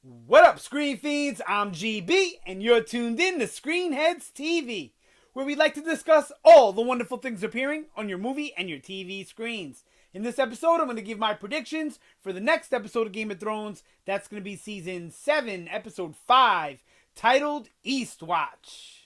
What up, Screen Fiends? I'm GB, and you're tuned in to Headz TV, where we like to discuss all the wonderful things appearing on your movie and your TV screens. In this episode, I'm going to give my predictions for the next episode of Game of Thrones. That's going to be Season 7, Episode 5, titled Eastwatch.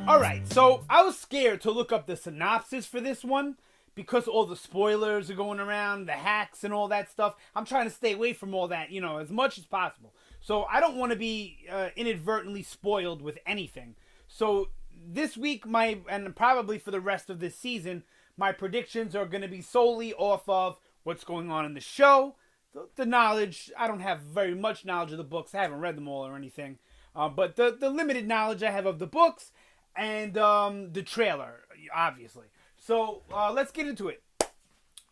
Alright, so I was scared to look up the synopsis for this one, because all the spoilers are going around, the hacks and all that stuff. I'm trying to stay away from all that, as much as possible. So I don't want to be inadvertently spoiled with anything. So this week, and probably for the rest of this season, my predictions are going to be solely off of what's going on in the show. The knowledge, I don't have very much knowledge of the books. I haven't read them all or anything. But the limited knowledge I have of the books and the trailer, obviously. So, let's get into it.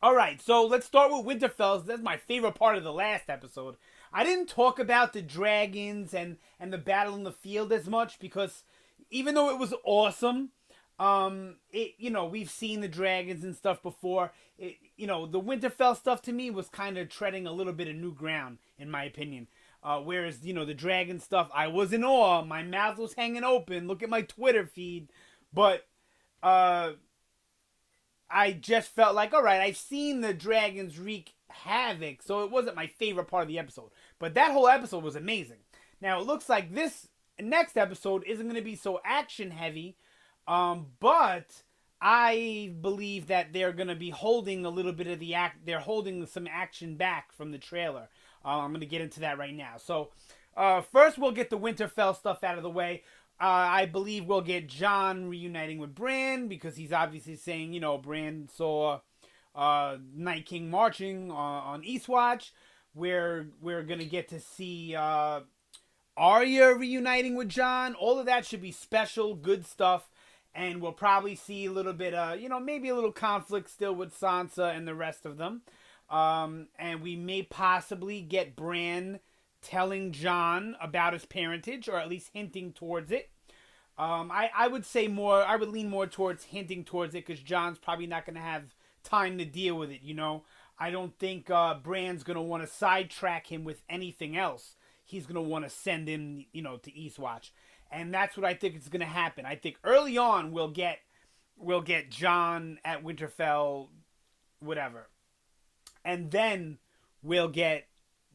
Alright, so let's start with Winterfell. That's my favorite part of the last episode. I didn't talk about the dragons and the battle in the field as much because even though it was awesome, we've seen the dragons and stuff before. The Winterfell stuff to me was kind of treading a little bit of new ground, in my opinion. Whereas, the dragon stuff, I was in awe. My mouth was hanging open. Look at my Twitter feed. But, I just felt like, all right, I've seen the dragons wreak havoc, so it wasn't my favorite part of the episode. But that whole episode was amazing. Now, it looks like this next episode isn't going to be so action-heavy, but I believe that they're going to be holding a little bit of they're holding some action back from the trailer. I'm going to get into that right now. So, first we'll get the Winterfell stuff out of the way. I believe we'll get Jon reuniting with Bran because he's obviously saying, Bran saw Night King marching on Eastwatch. We're going to get to see Arya reuniting with Jon. All of that should be special, good stuff. And we'll probably see a little bit of, maybe a little conflict still with Sansa and the rest of them. And we may possibly get Bran telling Jon about his parentage, or at least hinting towards it. I would lean more towards hinting towards it, because Jon's probably not going to have time to deal with it, I don't think Bran's going to want to sidetrack him with anything else. He's going to want to send him, to Eastwatch. And that's what I think is going to happen. I think early on we'll get Jon at Winterfell, whatever. And then we'll get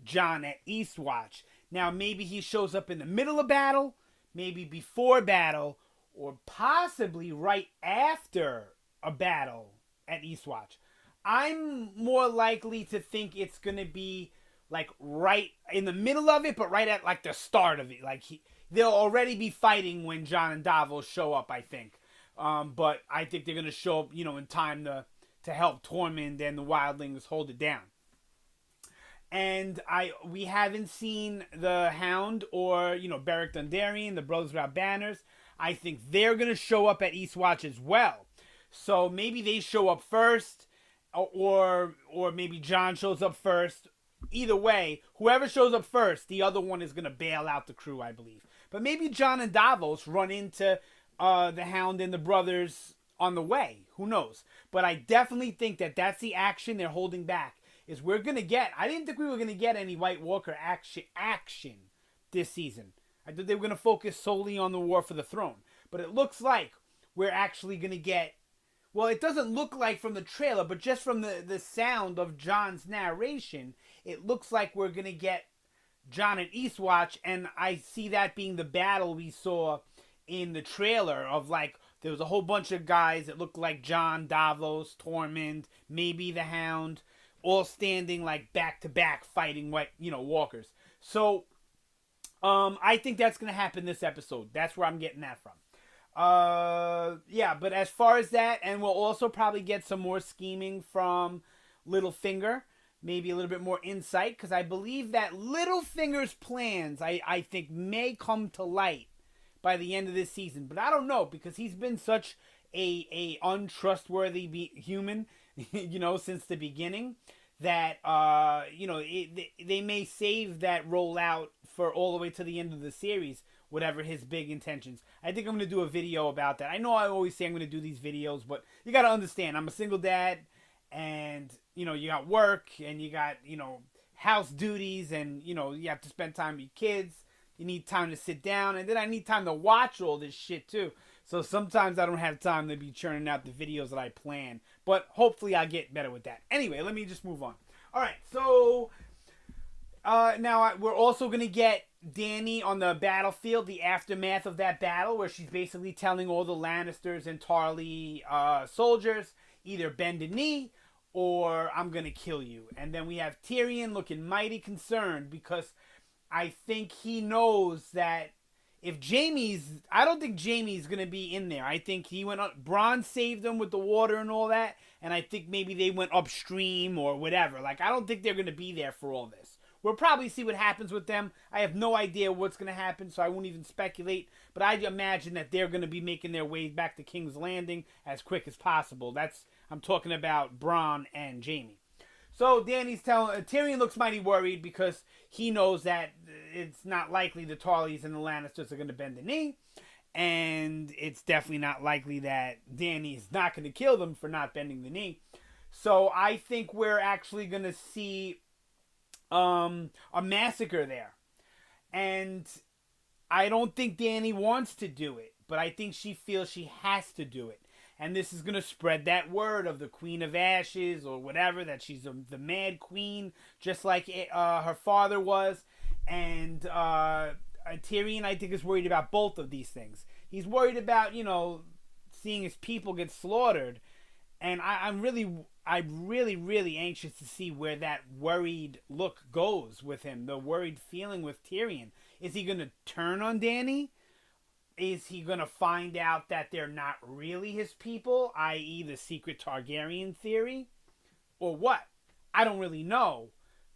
Jon at Eastwatch. Now, maybe he shows up in the middle of battle, maybe before battle, or possibly right after a battle at Eastwatch. I'm more likely to think it's going to be like right in the middle of it, but right at like the start of it. Like they'll already be fighting when Jon and Davos show up, I think. But I think they're going to show up, in time to help Tormund and the Wildlings hold it down. And we haven't seen the Hound or, Beric Dondarrion, the Brothers Without Banners. I think they're going to show up at Eastwatch as well. So maybe they show up first, or maybe Jon shows up first. Either way, whoever shows up first, the other one is going to bail out the crew, I believe. But maybe Jon and Davos run into the Hound and the brothers on the way. Who knows? But I definitely think that that's the action they're holding back. Is we're going to get... I didn't think we were going to get any White Walker action this season. I thought they were going to focus solely on the War for the Throne. But it looks like we're actually going to get... Well, it doesn't look like from the trailer, but just from the sound of Jon's narration, it looks like we're going to get Jon at Eastwatch, and I see that being the battle we saw in the trailer of, like, there was a whole bunch of guys that looked like Jon, Davos, Tormund, maybe the Hound, all standing like back to back fighting walkers. So I think that's going to happen this episode. That's where I'm getting that from. But as far as that, and we'll also probably get some more scheming from Littlefinger, maybe a little bit more insight, because I believe that Littlefinger's plans, I think, may come to light by the end of this season. But I don't know, because he's been such a untrustworthy human, since the beginning, that, they may save that rollout for all the way to the end of the series, whatever his big intentions. I think I'm going to do a video about that. I know I always say I'm going to do these videos, but you got to understand, I'm a single dad, and you got work, and you got house duties, and you have to spend time with your kids. You need time to sit down, and then I need time to watch all this shit too. So sometimes I don't have time to be churning out the videos that I plan, but hopefully I get better with that. Anyway, let me just move on. All right, so now we're also gonna get Dany on the battlefield, the aftermath of that battle, where she's basically telling all the Lannisters and Tarly soldiers, either bend a knee or I'm gonna kill you. And then we have Tyrion looking mighty concerned, because I think he knows that if I don't think Jaime's gonna be in there. I think he went up. Bronn saved them with the water and all that, and I think maybe they went upstream or whatever. Like, I don't think they're gonna be there for all this. We'll probably see what happens with them. I have no idea what's going to happen, so I won't even speculate. But I imagine that they're going to be making their way back to King's Landing as quick as possible. I'm talking about Bronn and Jaime. So Tyrion looks mighty worried, because he knows that it's not likely the Tarlys and the Lannisters are going to bend the knee. And it's definitely not likely that Dany is not going to kill them for not bending the knee. So I think we're actually going to see a massacre there. And I don't think Dany wants to do it, but I think she feels she has to do it. And this is going to spread that word of the Queen of Ashes or whatever, that she's the Mad Queen, just like her father was. And Tyrion, I think, is worried about both of these things. He's worried about, seeing his people get slaughtered. And I'm really, really anxious to see where that worried look goes with him. The worried feeling with Tyrion. Is he going to turn on Dany? Is he going to find out that they're not really his people, i.e. the secret Targaryen theory? Or what? I don't really know.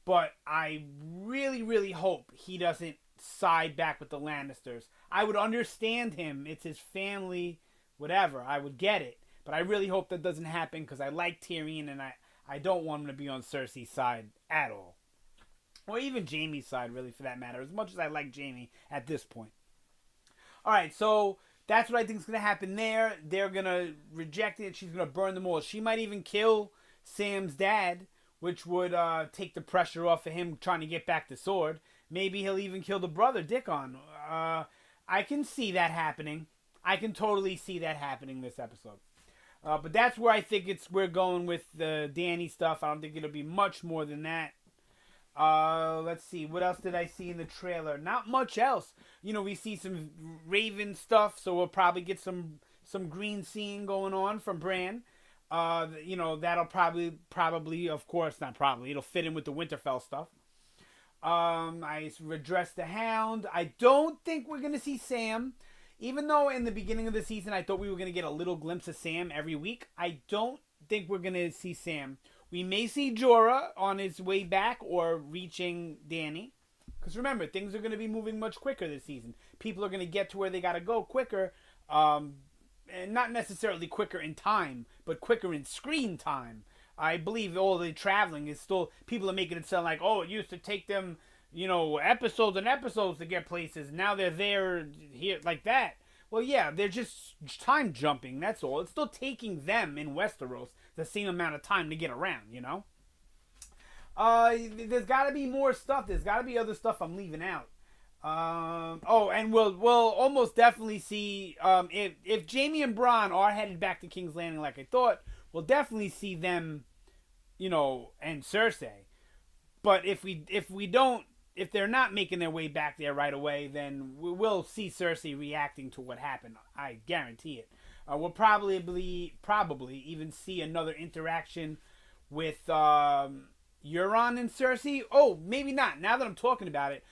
But I really, really hope he doesn't side back with the Lannisters. I would understand him. It's his family, whatever. I would get it. But I really hope that doesn't happen, because I like Tyrion, and I don't want him to be on Cersei's side at all. Or even Jaime's side, really, for that matter. As much as I like Jaime at this point. Alright, so that's what I think is going to happen there. They're going to reject it. She's going to burn them all. She might even kill Sam's dad, which would take the pressure off of him trying to get back the sword. Maybe he'll even kill the brother, Dickon. I can see that happening. I can totally see that happening this episode. But that's where I think we're going with the Dany stuff. I don't think it'll be much more than that. Let's see. What else did I see in the trailer? Not much else. We see some Raven stuff, so we'll probably get some green scene going on from Bran. That'll probably, of course, not probably. It'll fit in with the Winterfell stuff. I addressed the Hound. I don't think we're going to see Sam. Even though in the beginning of the season I thought we were going to get a little glimpse of Sam every week, I don't think we're going to see Sam. We may see Jorah on his way back or reaching Dany. Because remember, things are going to be moving much quicker this season. People are going to get to where they got to go quicker. And not necessarily quicker in time, but quicker in screen time. I believe all the traveling is still... People are making it sound like, oh, it used to take them... episodes and episodes to get places. Now they're there, here, like that. Well, yeah, they're just time jumping, that's all. It's still taking them in Westeros the same amount of time to get around, There's got to be more stuff. There's got to be other stuff I'm leaving out. And we'll almost definitely see, if Jaime and Bronn are headed back to King's Landing like I thought, we'll definitely see them, and Cersei. But if they're not making their way back there right away, then we'll see Cersei reacting to what happened. I guarantee it. We'll probably even see another interaction with Euron and Cersei. Oh, maybe not. Now that I'm talking about it,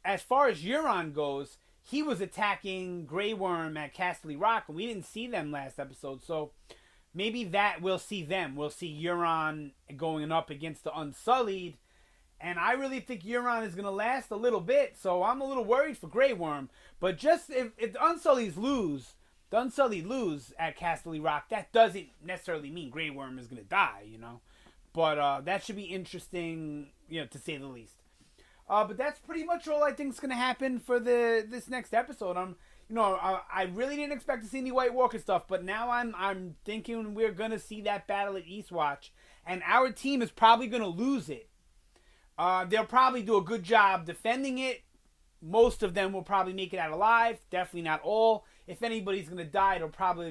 as far as Euron goes, he was attacking Grey Worm at Castle Rock, and we didn't see them last episode. So maybe that we'll see them. We'll see Euron going up against the Unsullied. And I really think Euron is going to last a little bit, so I'm a little worried for Grey Worm. But just if the Unsullied lose at Castle Rock, that doesn't necessarily mean Grey Worm is going to die, But that should be interesting, to say the least. But that's pretty much all I think is going to happen for this next episode. I really didn't expect to see any White Walker stuff, but now I'm thinking we're gonna see that battle at Eastwatch, and our team is probably gonna lose it. They'll probably do a good job defending it. Most of them will probably make it out alive. Definitely not all. If anybody's gonna die, it'll probably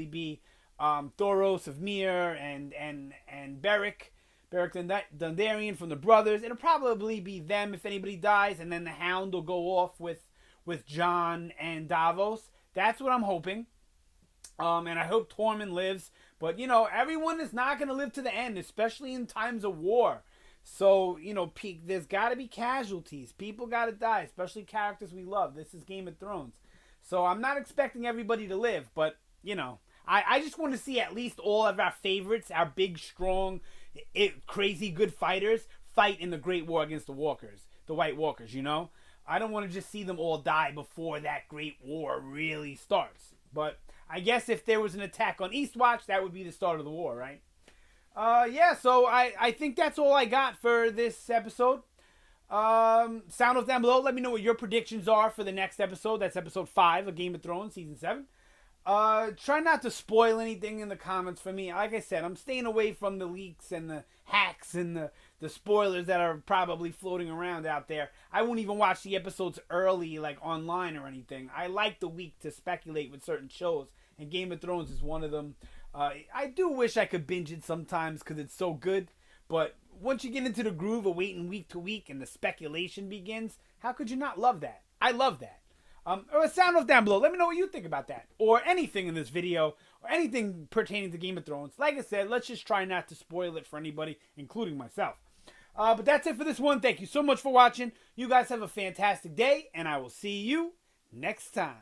be Thoros of Mir and Beric Dondarrion from the brothers. It'll probably be them if anybody dies, and then the Hound will go off with John and Davos. That's what I'm hoping. And I hope Tormund lives. But, everyone is not going to live to the end, especially in times of war. So, there's got to be casualties. People got to die, especially characters we love. This is Game of Thrones. So I'm not expecting everybody to live, but, I just want to see at least all of our favorites, our big, strong, crazy good fighters, fight in the Great War against the Walkers, the White Walkers, I don't want to just see them all die before that Great War really starts. But I guess if there was an attack on Eastwatch, that would be the start of the war, right? So I think that's all I got for this episode. Sound off down below. Let me know what your predictions are for the next episode. That's episode 5 of Game of Thrones, season 7. Try not to spoil anything in the comments for me. Like I said, I'm staying away from the leaks and the hacks and the spoilers that are probably floating around out there. I won't even watch the episodes early, like online or anything. I like the week to speculate with certain shows, and Game of Thrones is one of them. I do wish I could binge it sometimes because it's so good, but once you get into the groove of waiting week to week and the speculation begins, how could you not love that? I love that. Or sound off down below. Let me know what you think about that. Or anything in this video. Or anything pertaining to Game of Thrones. Like I said, let's just try not to spoil it for anybody, including myself. But that's it for this one. Thank you so much for watching. You guys have a fantastic day. And I will see you next time.